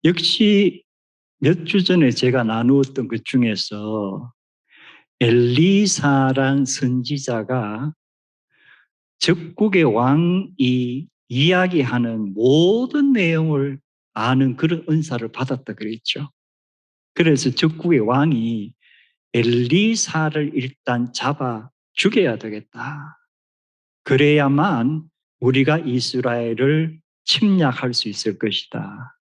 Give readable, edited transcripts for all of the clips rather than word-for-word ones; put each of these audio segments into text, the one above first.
역시 몇 주 전에 제가 나누었던 것 중에서 엘리사란 선지자가 적국의 왕이 이야기하는 모든 내용을 아는 그런 은사를 받았다 그랬죠. 그래서 적국의 왕이 엘리사를 일단 잡아 죽여야 되겠다. 그래야만 우리가 이스라엘을 침략할 수 있을 것이다.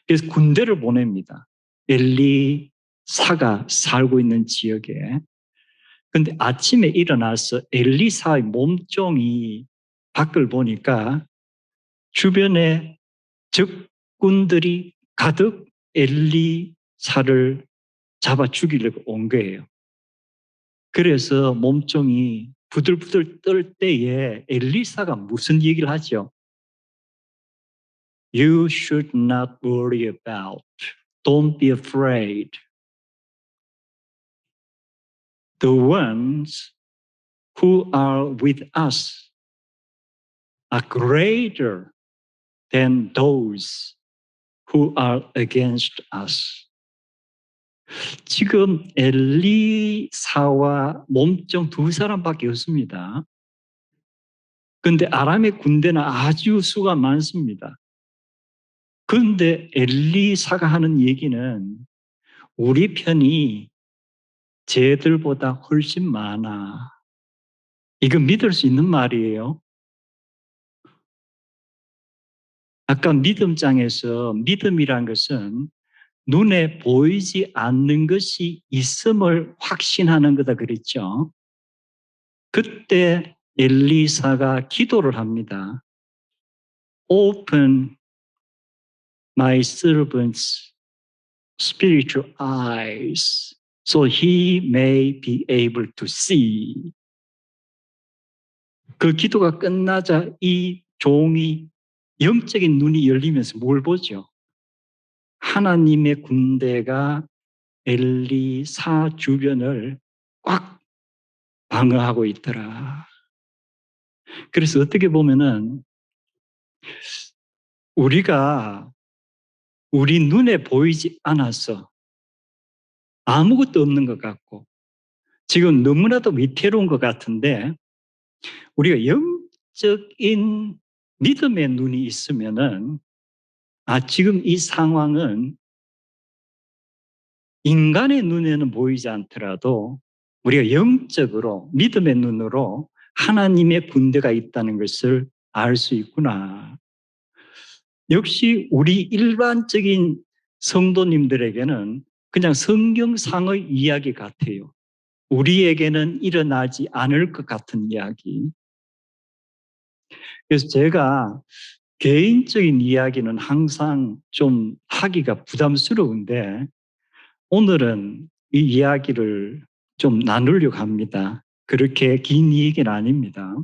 그래서 군대를 보냅니다. 엘리사가 살고 있는 지역에. 근데 아침에 일어나서 엘리사의 몸종이 밖을 보니까 주변에 적군들이 가득 엘리사를 잡아 죽이려고 온 거예요. 그래서 몸종이 부들부들 떨 때에 엘리사가 무슨 얘기를 하죠? You should not worry about. Don't be afraid. The ones who are with us are greater than those who are against us. 지금 엘리사와 몸종 두 사람밖에 없습니다. 그런데 아람의 군대는 아주 수가 많습니다. 그런데 엘리사가 하는 얘기는 우리 편이 쟤들보다 훨씬 많아. 이거 믿을 수 있는 말이에요. 아까 믿음장에서 믿음이란 것은 눈에 보이지 않는 것이 있음을 확신하는 거다 그랬죠. 그때 엘리사가 기도를 합니다. Open my servant's spiritual eyes so he may be able to see. 그 기도가 끝나자 이 종이 영적인 눈이 열리면서 뭘 보죠? 하나님의 군대가 엘리사 주변을 꽉 방어하고 있더라. 그래서 어떻게 보면은 우리가 우리 눈에 보이지 않아서 아무것도 없는 것 같고 지금 너무나도 위태로운 것 같은데 우리가 영적인 믿음의 눈이 있으면은 지금 이 상황은 인간의 눈에는 보이지 않더라도 우리가 영적으로 믿음의 눈으로 하나님의 군대가 있다는 것을 알 수 있구나. 역시 우리 일반적인 성도님들에게는 그냥 성경상의 이야기 같아요. 우리에게는 일어나지 않을 것 같은 이야기. 그래서 제가 개인적인 이야기는 항상 좀 하기가 부담스러운데 오늘은 이 이야기를 좀 나누려고 합니다. 그렇게 긴 얘기는 아닙니다.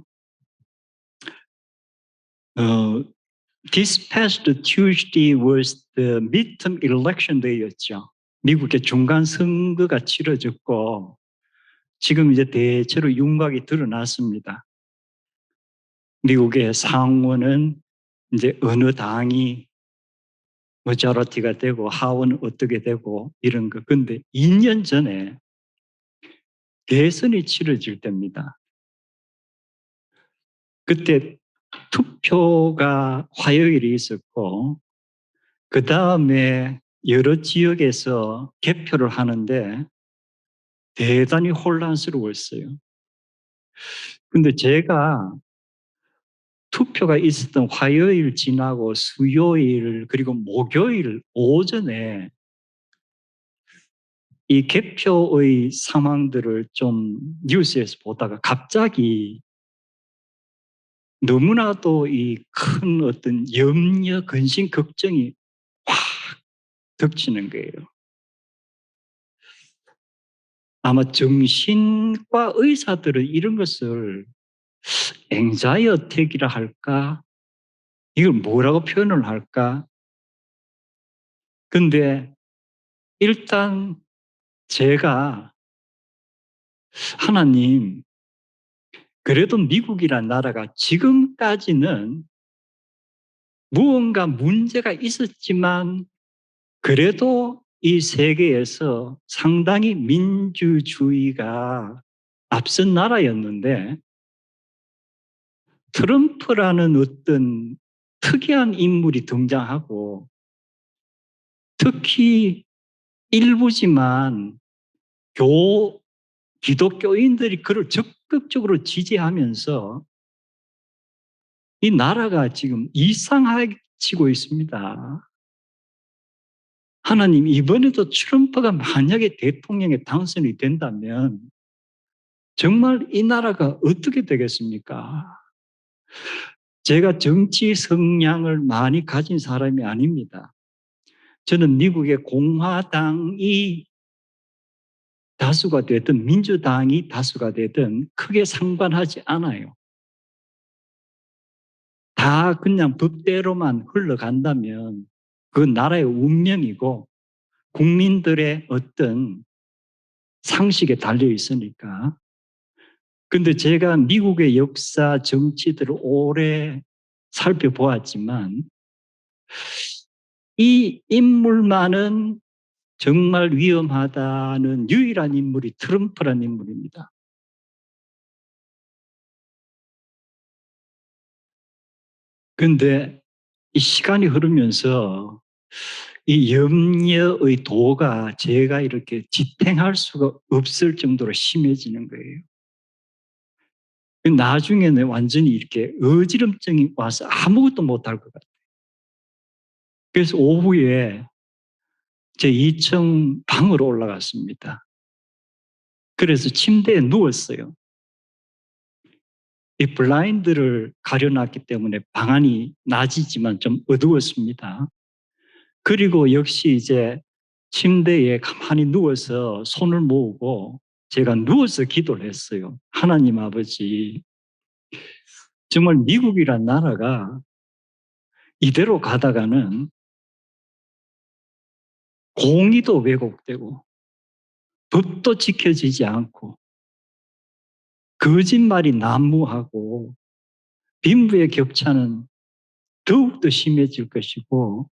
This past Tuesday was the midterm election day였죠. 미국의 중간 선거가 치러졌고 지금 이제 대체로 윤곽이 드러났습니다. 미국의 상원은 이제 어느 당이 머저리티가 되고 하원은 어떻게 되고 이런 거. 근데 2년 전에 대선이 치러질 때입니다. 그때 투표가 화요일에 있었고 그 다음에 여러 지역에서 개표를 하는데 대단히 혼란스러웠어요. 근데 제가 투표가 있었던 화요일 지나고 수요일 그리고 목요일 오전에 이 개표의 상황들을 좀 뉴스에서 보다가 갑자기 너무나도 이 큰 어떤 염려, 근심, 걱정이 확 덮치는 거예요. 아마 정신과 의사들은 이런 것을 앵자이 어택이라 할까? 이걸 뭐라고 표현을 할까? 근데 일단 제가 하나님, 그래도 미국이란 나라가 지금까지는 무언가 문제가 있었지만 그래도 이 세계에서 상당히 민주주의가 앞선 나라였는데 트럼프라는 어떤 특이한 인물이 등장하고 특히 일부지만 기독교인들이 그를 적극적으로 지지하면서 이 나라가 지금 이상해지고 있습니다. 하나님, 이번에도 트럼프가 만약에 대통령에 당선이 된다면 정말 이 나라가 어떻게 되겠습니까? 제가 정치 성향을 많이 가진 사람이 아닙니다. 저는 미국의 공화당이 다수가 되든 민주당이 다수가 되든 크게 상관하지 않아요. 다 그냥 법대로만 흘러간다면 그건 나라의 운명이고 국민들의 어떤 상식에 달려 있으니까. 근데 제가 미국의 역사, 정치들을 오래 살펴보았지만 이 인물만은 정말 위험하다는 유일한 인물이 트럼프라는 인물입니다. 그런데 이 시간이 흐르면서 이 염려의 도가 제가 이렇게 지탱할 수가 없을 정도로 심해지는 거예요. 나중에는 완전히 이렇게 어지럼증이 와서 아무것도 못할 것 같아요. 그래서 오후에 제 2층 방으로 올라갔습니다. 그래서 침대에 누웠어요. 이 블라인드를 가려놨기 때문에 방안이 낮이지만 좀 어두웠습니다. 그리고 역시 이제 침대에 가만히 누워서 손을 모으고 제가 누워서 기도를 했어요. 하나님 아버지, 정말 미국이란 나라가 이대로 가다가는 공의도 왜곡되고 법도 지켜지지 않고 거짓말이 난무하고 빈부의 격차는 더욱더 심해질 것이고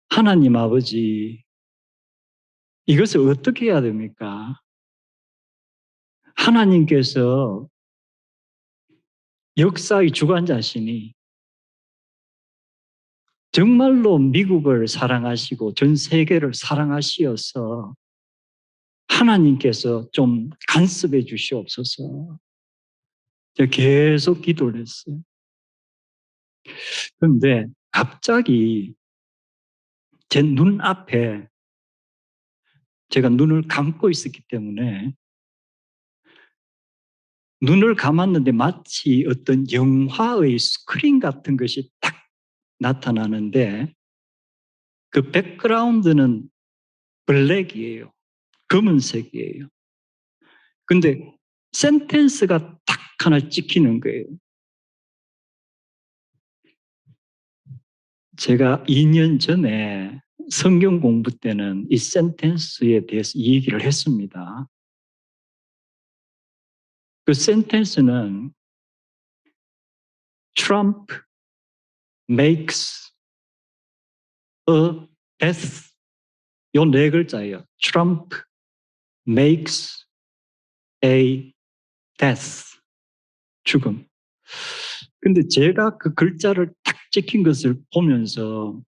하나님 아버지, 이것을 어떻게 해야 됩니까? 하나님께서 역사의 주관자시니 정말로 미국을 사랑하시고 전 세계를 사랑하시어서 하나님께서 좀 간섭해 주시옵소서. 제가 계속 기도를 했어요. 그런데 갑자기 제 눈앞에 제가 눈을 감고 있었기 때문에 눈을 감았는데 마치 어떤 영화의 스크린 같은 것이 딱 나타나는데 그 백그라운드는 블랙이에요. 검은색이에요. 근데 센텐스가 딱 하나 찍히는 거예요. 제가 2년 전에 성경 공부 때는 이 센텐스에 대해서 얘기를 했습니다. 그 센텐스는 Trump makes a death. 요 네 글자예요. Trump makes a death. 죽음. 근데 제가 그 글자를 딱 찍힌 것을 보면서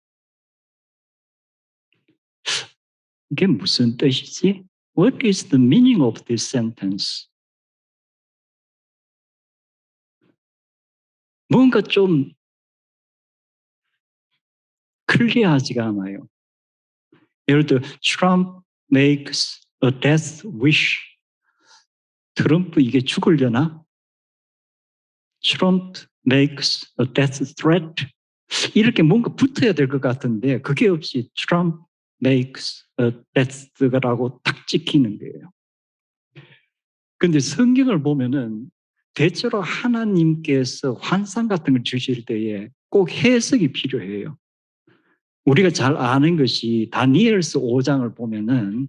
이게 무슨 뜻이지? What is the meaning of this sentence? 뭔가 좀 클리어하지가 않아요. 예를 들어 Trump makes a death wish. 트럼프 이게 죽으려나? Trump makes a death threat. 이렇게 뭔가 붙어야 될 것 같은데 그게 없이 Trump makes a death라고 딱 찍히는 거예요. 근데 성경을 보면은 대체로 하나님께서 환상 같은 걸 주실 때에 꼭 해석이 필요해요. 우리가 잘 아는 것이 다니엘서 5장을 보면은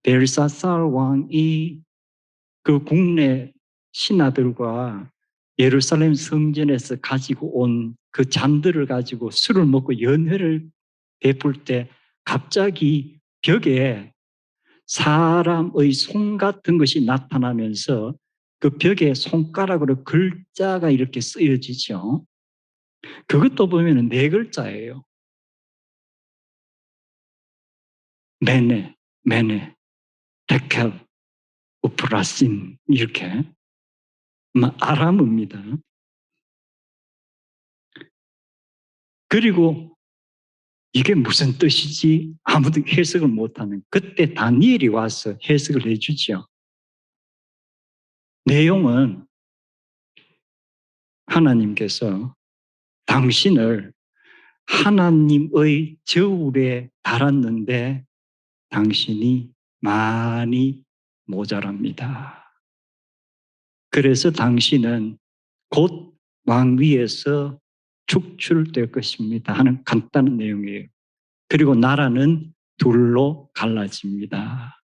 벨사살 왕이 그 국내 신하들과 예루살렘 성전에서 가지고 온 그 잔들을 가지고 술을 먹고 연회를 베풀 때 갑자기 벽에 사람의 손 같은 것이 나타나면서 그 벽에 손가락으로 글자가 이렇게 쓰여지죠. 그것도 보면 네 글자예요. 메네, 메네, 데켈, 우프라신 이렇게 아람어입니다. 그리고 이게 무슨 뜻이지? 아무도 해석을 못하는 그때 다니엘이 와서 해석을 해주죠. 내용은 하나님께서 당신을 하나님의 저울에 달았는데 당신이 많이 모자랍니다. 그래서 당신은 곧 왕위에서 축출될 것입니다 하는 간단한 내용이에요. 그리고 나라는 둘로 갈라집니다.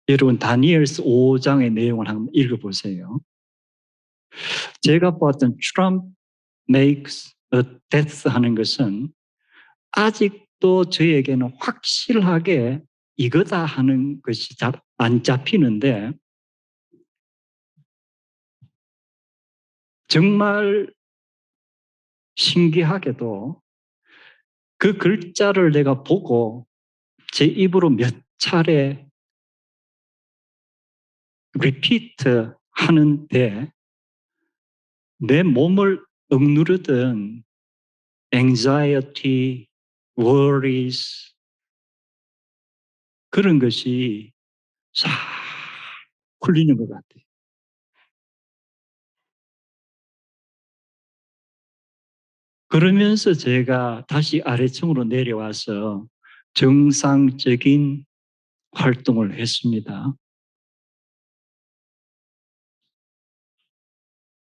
여러분 다니엘서 5장의 내용을 한번 읽어보세요. 제가 보았던 Trump makes a death 하는 것은 아직도 저에게는 확실하게 이거다 하는 것이 안 잡히는데 정말 신기하게도 그 글자를 내가 보고 제 입으로 몇 차례 repeat 하는데 내 몸을 억누르던 anxiety, worries 그런 것이 싹 풀리는 것 같아요. 그러면서 제가 다시 아래층으로 내려와서 정상적인 활동을 했습니다.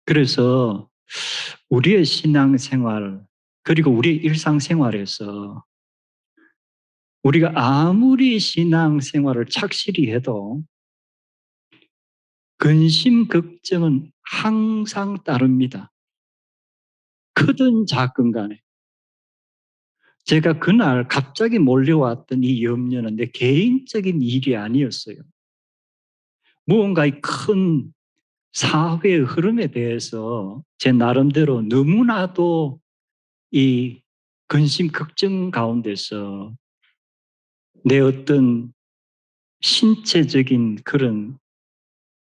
그래서 우리의 신앙생활 그리고 우리의 일상생활에서 우리가 아무리 신앙생활을 착실히 해도 근심, 걱정은 항상 따릅니다. 크든 작은 간에. 제가 그날 갑자기 몰려왔던 이 염려는 내 개인적인 일이 아니었어요. 무언가의 큰 사회의 흐름에 대해서 제 나름대로 너무나도 이 근심, 걱정 가운데서 내 어떤 신체적인 그런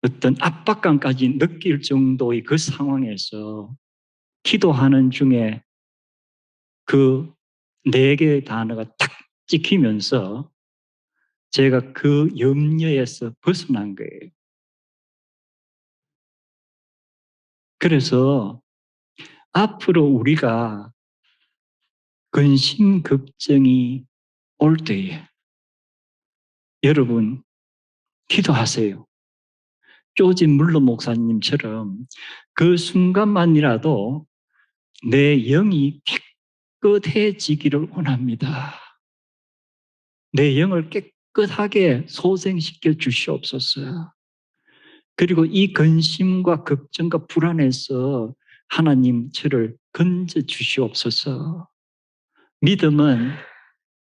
어떤 압박감까지 느낄 정도의 그 상황에서 기도하는 중에 그 네 개의 단어가 탁 찍히면서 제가 그 염려에서 벗어난 거예요. 그래서 앞으로 우리가 근심, 걱정이 올 때에 여러분 기도하세요. 조진 물러 목사님처럼 그 순간만이라도 내 영이 깨끗해지기를 원합니다. 내 영을 깨끗하게 소생시켜 주시옵소서. 그리고 이 근심과 걱정과 불안에서 하나님 저를 건져 주시옵소서. 믿음은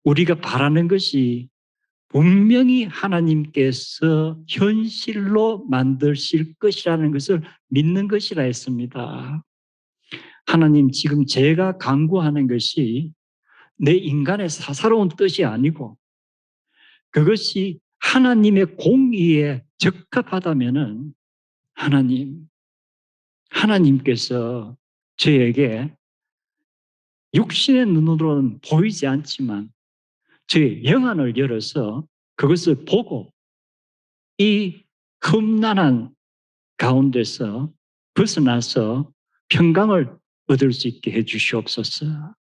우리가 바라는 것이 분명히 하나님께서 현실로 만드실 것이라는 것을 믿는 것이라 했습니다. 하나님 지금 제가 간구하는 것이 내 인간의 사사로운 뜻이 아니고 그것이 하나님의 공의에 적합하다면은 하나님께서 저에게 육신의 눈으로는 보이지 않지만 저의 영안을 열어서 그것을 보고 이 험난한 가운데서 벗어나서 평강을 얻을 수 있게 해 주시옵소서.